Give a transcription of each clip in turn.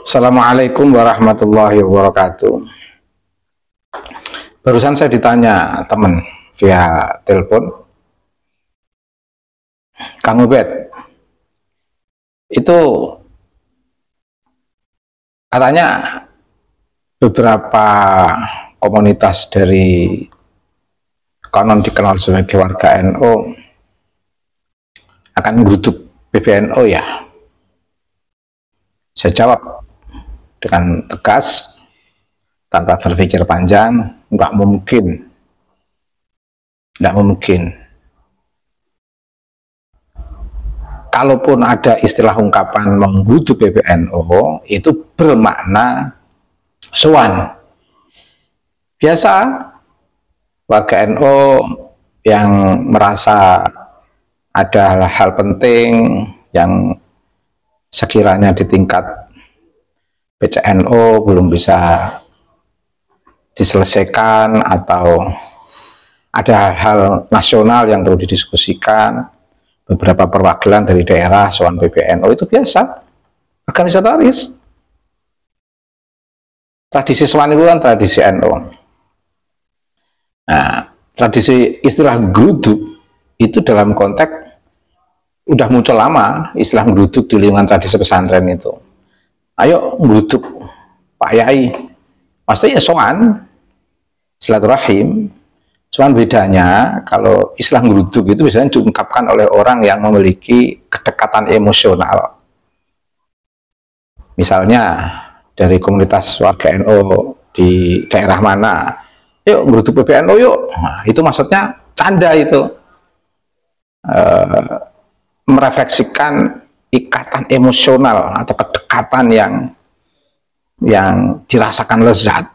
Assalamualaikum warahmatullahi wabarakatuh. Barusan saya ditanya teman via telepon, Kang Ubed, itu katanya beberapa komunitas dari konon dikenal sebagai warga NU akan menggeruduk PBNU ya. Saya jawab dengan tegas tanpa berpikir panjang, nggak mungkin. Kalaupun ada istilah ungkapan menggeruduk PBNU, itu bermakna sowan. Biasa warga NU yang merasa ada hal penting yang sekiranya di tingkat PCNU belum bisa diselesaikan atau ada hal nasional yang perlu didiskusikan, beberapa perwakilan dari daerah soal PBNU, itu biasa, organisatoris. Tradisi soal itu kan tradisi NU. Nah, tradisi istilah geruduk itu dalam konteks udah muncul lama, istilah geruduk di lingkungan tradisi pesantren itu. Ayo geruduk Pak Yai, pasti ya soan, silaturahim. Cuman bedanya kalau istilah geruduk itu biasanya diungkapkan oleh orang yang memiliki kedekatan emosional. Misalnya dari komunitas warga NU di daerah mana, yuk geruduk PBNU yuk. Nah, itu maksudnya canda itu. Merefleksikan ikatan emosional atau kedekatan yang dirasakan lezat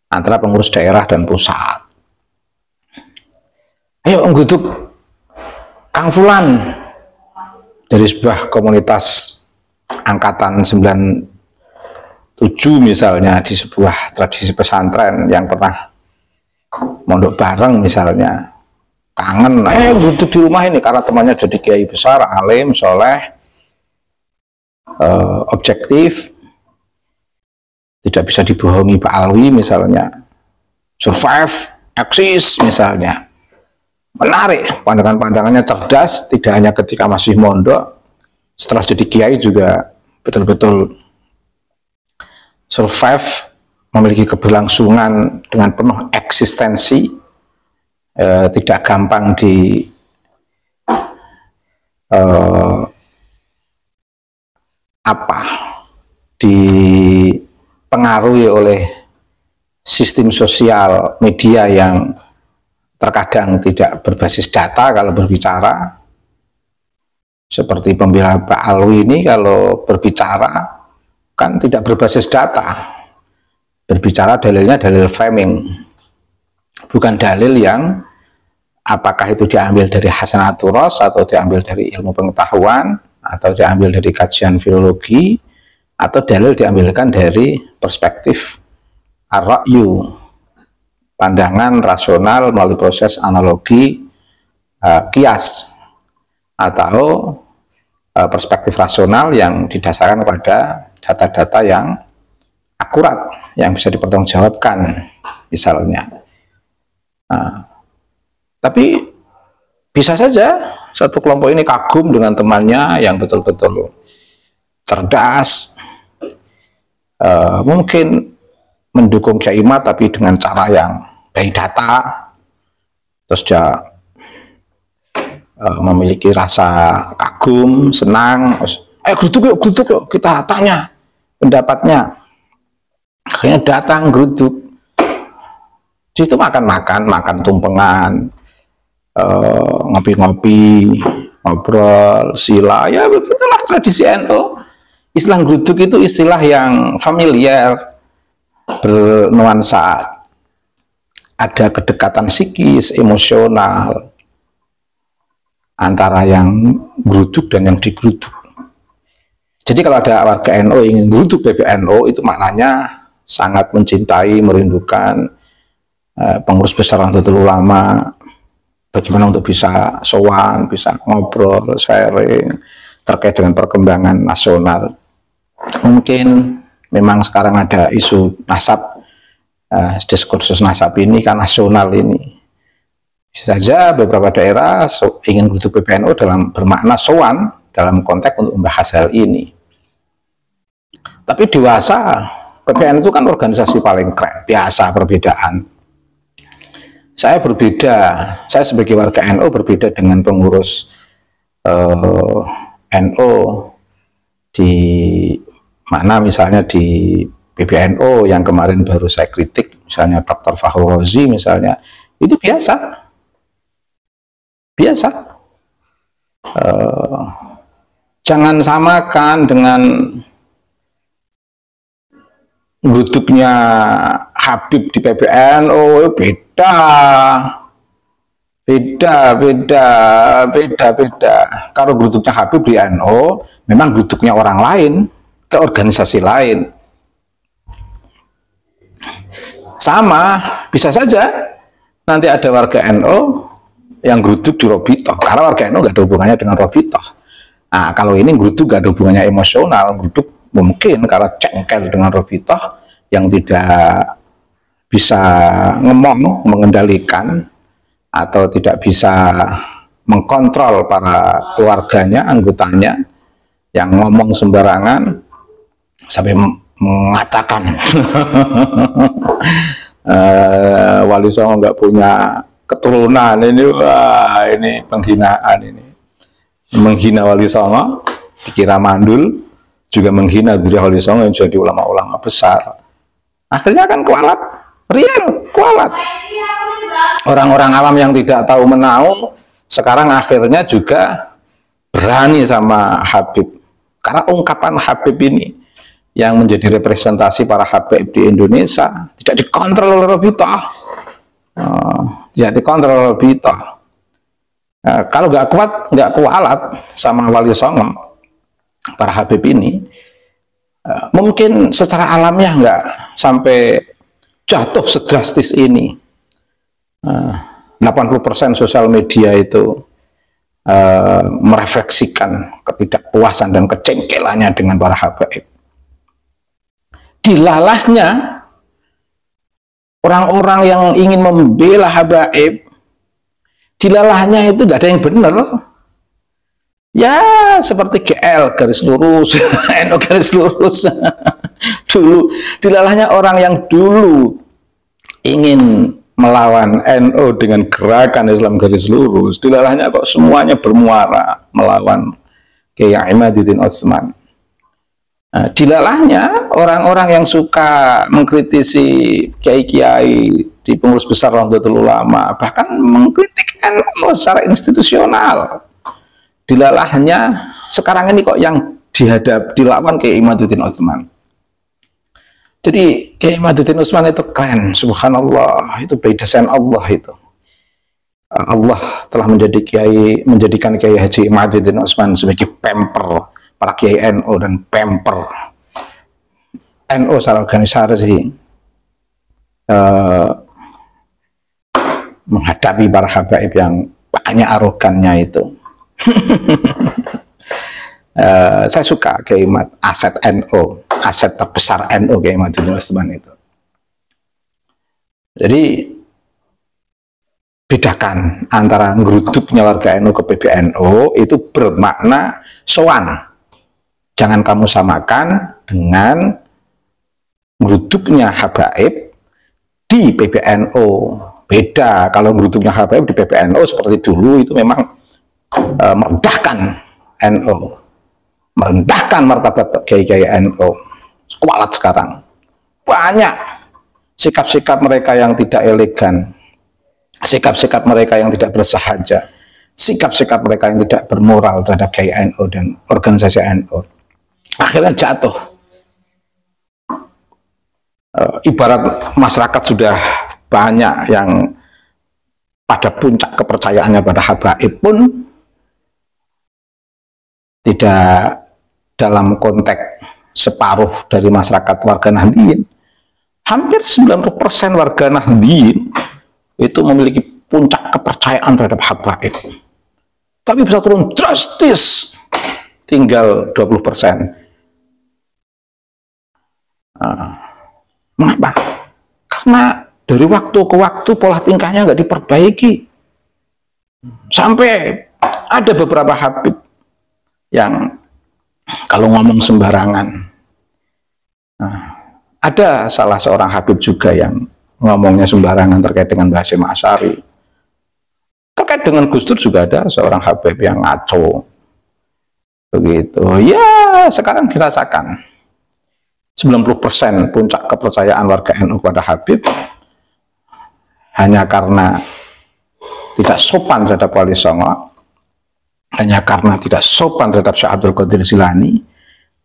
antara pengurus daerah dan pusat. Ayo menggeruduk Kang Fulan dari sebuah komunitas angkatan 97 misalnya, di sebuah tradisi pesantren yang pernah mondok bareng misalnya. Kangen, duduk di rumah ini karena temannya jadi kiai besar, alim, soleh, objektif, tidak bisa dibohongi Pak Alwi misalnya, survive, eksis misalnya. Menarik, pandangan-pandangannya cerdas, tidak hanya ketika masih mondok, setelah jadi kiai juga betul-betul survive, memiliki keberlangsungan dengan penuh eksistensi. Tidak gampang dipengaruhi oleh sistem sosial media yang terkadang tidak berbasis data kalau berbicara. Seperti pembela Pak Alwi ini kalau berbicara kan tidak berbasis data, berbicara dalilnya dalil framing, bukan dalil yang apakah itu diambil dari Hasanatul Ros atau diambil dari ilmu pengetahuan atau diambil dari kajian filologi atau dalil diambilkan dari perspektif ar-ra'yu, pandangan rasional melalui proses analogi kias atau perspektif rasional yang didasarkan pada data-data yang akurat yang bisa dipertanggungjawabkan misalnya. Tapi bisa saja satu kelompok ini kagum dengan temannya yang betul-betul cerdas, mungkin mendukung Kiai Imad tapi dengan cara yang by data, terus dia memiliki rasa kagum, senang, geruduk yuk, kita tanya pendapatnya. Akhirnya datang geruduk. Di situ makan tumpengan, ngopi-ngopi, ngobrol, sila, ya begitulah tradisi NU. Istilah geruduk itu istilah yang familiar, bernuansa, ada kedekatan psikis, emosional antara yang geruduk dan yang digeruduk. Jadi kalau ada warga NU ingin geruduk PBNU, itu maknanya sangat mencintai, merindukan pengurus besar Nahdlatul Ulama, bagaimana untuk bisa sowan, bisa ngobrol, sharing terkait dengan perkembangan nasional. Mungkin memang sekarang ada isu nasab, diskursus nasab ini kan nasional ini. Bisa saja beberapa daerah ingin gerutuk PBNU dalam bermakna sowan dalam konteks untuk membahas hal ini. Tapi dewasa, PBNU itu kan organisasi paling keren, biasa perbedaan. Saya berbeda, saya sebagai warga NU berbeda dengan pengurus NU di mana misalnya di PBNU yang kemarin baru saya kritik, misalnya Dr. Fakhrul Razi misalnya, itu biasa. Jangan samakan dengan guduknya Habib di PBNU. Beda. Kalau guduknya Habib di NU, memang guduknya orang lain, ke organisasi lain. Sama, bisa saja nanti ada warga NU yang geruduk di Robitoh, karena warga NU nggak ada hubungannya dengan Robitoh. Nah, kalau ini geruduk nggak ada hubungannya emosional, geruduk mungkin karena cengkel dengan Robitoh yang tidak bisa ngomong, mengendalikan, atau tidak bisa mengkontrol para keluarganya, anggotanya, yang ngomong sembarangan, sampai mengatakan Wali Songo nggak punya keturunan, ini wah, ini penghinaan, ini menghina Wali Songo, dikira mandul, juga menghina diri Wali Songo yang jadi ulama-ulama besar. Akhirnya kan kualat, real kualat. Orang-orang awam yang tidak tahu menahu sekarang akhirnya juga berani sama Habib, karena ungkapan Habib ini yang menjadi representasi para Habib di Indonesia tidak dikontrol oleh Robitoh, tidak dikontrol oleh Robitoh. Kalau nggak kuat, nggak kualat sama Wali Songo, para Habib ini, mungkin secara alamiah nggak sampai jatuh sedrastis ini. 80% sosial media itu merefleksikan ketidakpuasan dan kecengkelannya dengan para Habib. Dilalahnya orang-orang yang ingin membela Habaib, dilalahnya itu nggak ada yang benar. Ya seperti GL garis lurus, NU garis lurus. Dulu dilalahnya orang yang dulu ingin melawan NU dengan gerakan Islam garis lurus, dilalahnya kok semuanya bermuara melawan Kiai Imaduddin Utsman. Dilalahnya orang-orang yang suka mengkritisi kiai-kiai di pengurus besar Nahdlatul Ulama, bahkan mengkritik NU secara institusional. Dilalahnya sekarang ini kok yang dilawan Kiai Imaduddin Utsman. Jadi Kiai Imaduddin Utsman itu keren, subhanallah, itu by design Allah itu. Allah telah menjadikan Kiai Haji Imaduddin Utsman sebagai pemper para Kiai NU dan pemper NU secara organisasi menghadapi para habaib yang banyak arogannya itu. Saya suka Kiai aset NU, aset terbesar NU Kiai Imaduddin Utsman itu. Jadi bedakan antara ngeruduknya warga NU ke PBNU itu bermakna sowan. Jangan kamu samakan dengan ngeruduknya habaib di PBNU. Beda. Kalau ngeruduknya habaib di PBNU seperti dulu itu memang merendahkan NU, merendahkan martabat kiai-kiai NU. Kualat sekarang. Banyak sikap-sikap mereka yang tidak elegan, sikap-sikap mereka yang tidak bersahaja, sikap-sikap mereka yang tidak bermoral terhadap kiai NU dan organisasi NU. Akhirnya jatuh. Ibarat masyarakat sudah banyak yang pada puncak kepercayaannya pada habaib pun tidak dalam konteks separuh dari masyarakat warga Nahdliyin. Hampir 90% warga Nahdliyin itu memiliki puncak kepercayaan terhadap habaib. Tapi bisa turun drastis, tinggal 20%. Mengapa? Karena dari waktu ke waktu pola tingkahnya nggak diperbaiki. Sampai ada beberapa habib yang kalau ngomong sembarangan. Ada salah seorang habib juga yang ngomongnya sembarangan terkait dengan Hasyim Asy'ari. Terkait dengan Gus Dur juga ada seorang habib yang ngaco. Begitu. Ya, sekarang dirasakan. 90% puncak kepercayaan warga NU kepada Habib hanya karena tidak sopan terhadap Wali Songo, hanya karena tidak sopan terhadap Syekh Abdul Qadir Jilani,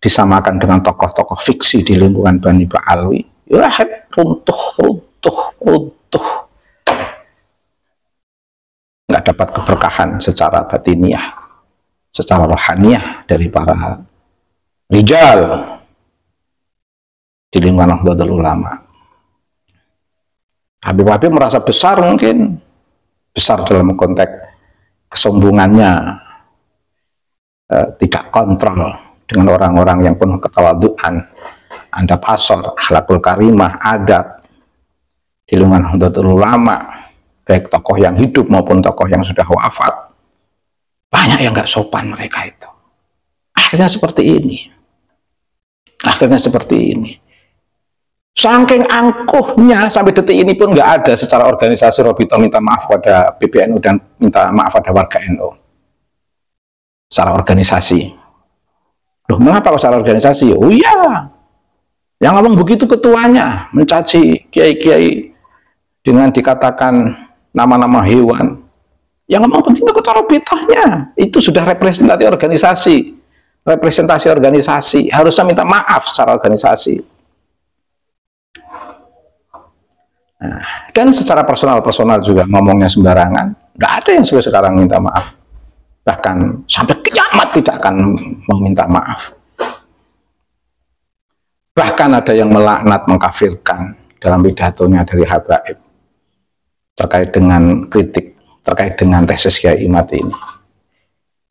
disamakan dengan tokoh-tokoh fiksi di lingkungan Bani Ba'alwi. Ya, runtuh. Nggak dapat keberkahan secara batiniah, secara rohaniah dari para rijal di lingkungan Nahdlatul Ulama. Habib-habib merasa besar, mungkin besar dalam konteks kesombongannya, tidak kontrol dengan orang-orang yang penuh ketawaduan, adab asor, akhlakul karimah, adab di lingkungan Nahdlatul Ulama, baik tokoh yang hidup maupun tokoh yang sudah wafat. Banyak yang nggak sopan mereka itu. Akhirnya seperti ini. Saking angkuhnya sampai detik ini pun nggak ada secara organisasi Robito minta maaf pada PBNU dan minta maaf pada warga NU. Secara organisasi. Loh, mengapa kok secara organisasi? Oh iya, yang ngomong begitu ketuanya, mencaci kiai-kiai dengan dikatakan nama-nama hewan. Yang ngomong begitu ketua Robitohnya, itu sudah representasi organisasi, harusnya minta maaf secara organisasi. Nah, dan secara personal juga ngomongnya sembarangan. Nggak ada yang sampai sekarang minta maaf. Bahkan sampai kiamat tidak akan meminta maaf. Bahkan ada yang melaknat, mengkafirkan dalam pidatonya dari Habaib terkait dengan kritik, terkait dengan tesis Kiai Imad ini.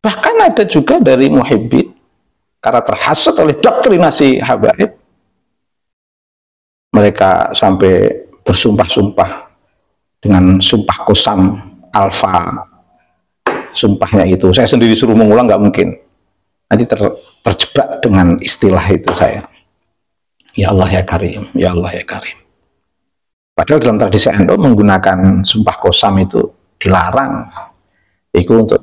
Bahkan ada juga dari Muhibbin, karena terhasut oleh doktrinasi Habaib, mereka sampai bersumpah-sumpah dengan sumpah kosam alfa. Sumpahnya itu saya sendiri suruh mengulang nggak mungkin, nanti terjebak dengan istilah itu saya. Ya Allah ya Karim, ya Allah ya Karim. Padahal dalam tradisi NU menggunakan sumpah kosam itu dilarang. Itu untuk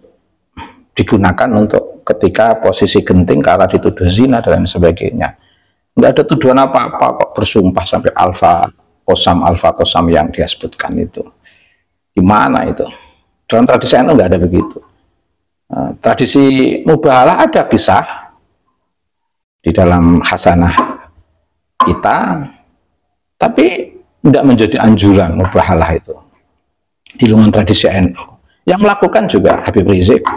digunakan untuk ketika posisi genting karena dituduh zina dan sebagainya. Nggak ada tuduhan apa-apa kok bersumpah sampai alfa kosam yang dia sebutkan itu. Gimana itu? Dalam tradisi NU nggak ada begitu. Tradisi mubahalah ada kisah di dalam hasanah kita, tapi tidak menjadi anjuran mubahalah itu di lingkungan tradisi NU. Yang melakukan juga Habib Rizik.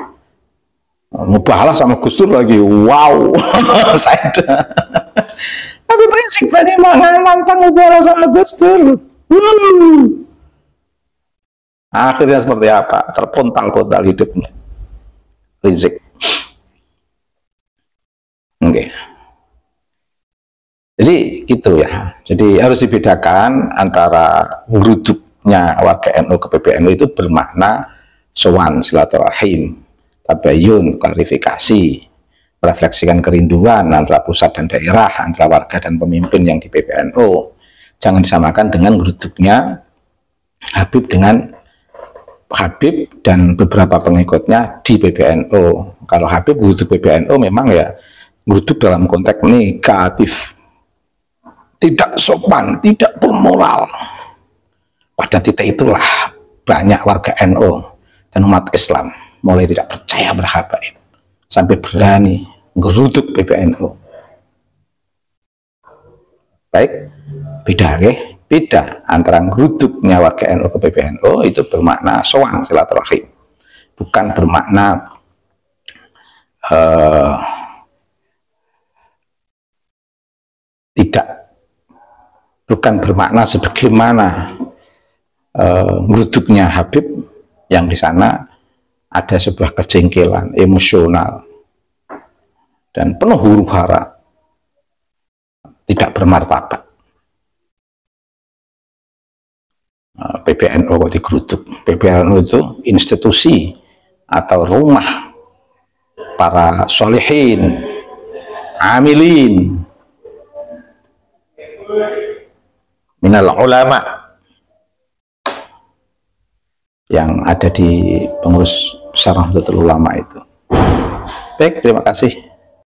Mubahalah sama Gus Dur lagi, wow. Saya Habib Rizik berani mantang mubahalah sama Gus Dur. Akhirnya seperti apa? Terpontal-pontal hidupnya Rizik. Oke. Jadi gitu ya. Jadi harus dibedakan antara geruduknya warga NU ke PBNU itu bermakna sowan, silaturahim, tabayun, klarifikasi, merefleksikan kerinduan antara pusat dan daerah, antara warga dan pemimpin yang di PBNU. Jangan disamakan dengan geruduknya Habib dan beberapa pengikutnya di PBNU. Kalau Habib geruduk PBNU memang ya geruduk dalam konteks negatif, tidak sopan, tidak bermoral. Pada titik itulah banyak warga NU dan umat Islam mulai tidak percaya berhabaib sampai berani geruduk PBNU. Baik, beda beda antara geruduknya warga NU ke PBNU itu bermakna sowan silaturahim, bukan bermakna bukan bermakna sebagaimana geruduknya Habib yang di sana ada sebuah kejengkelan emosional dan penuh huru-hara tidak bermartabat. PBNU kok digeruduk. PBNU itu institusi atau rumah para solihin, amilin, minal ulama yang ada di pengurus besar Nahdlatul Ulama itu. Baik, terima kasih.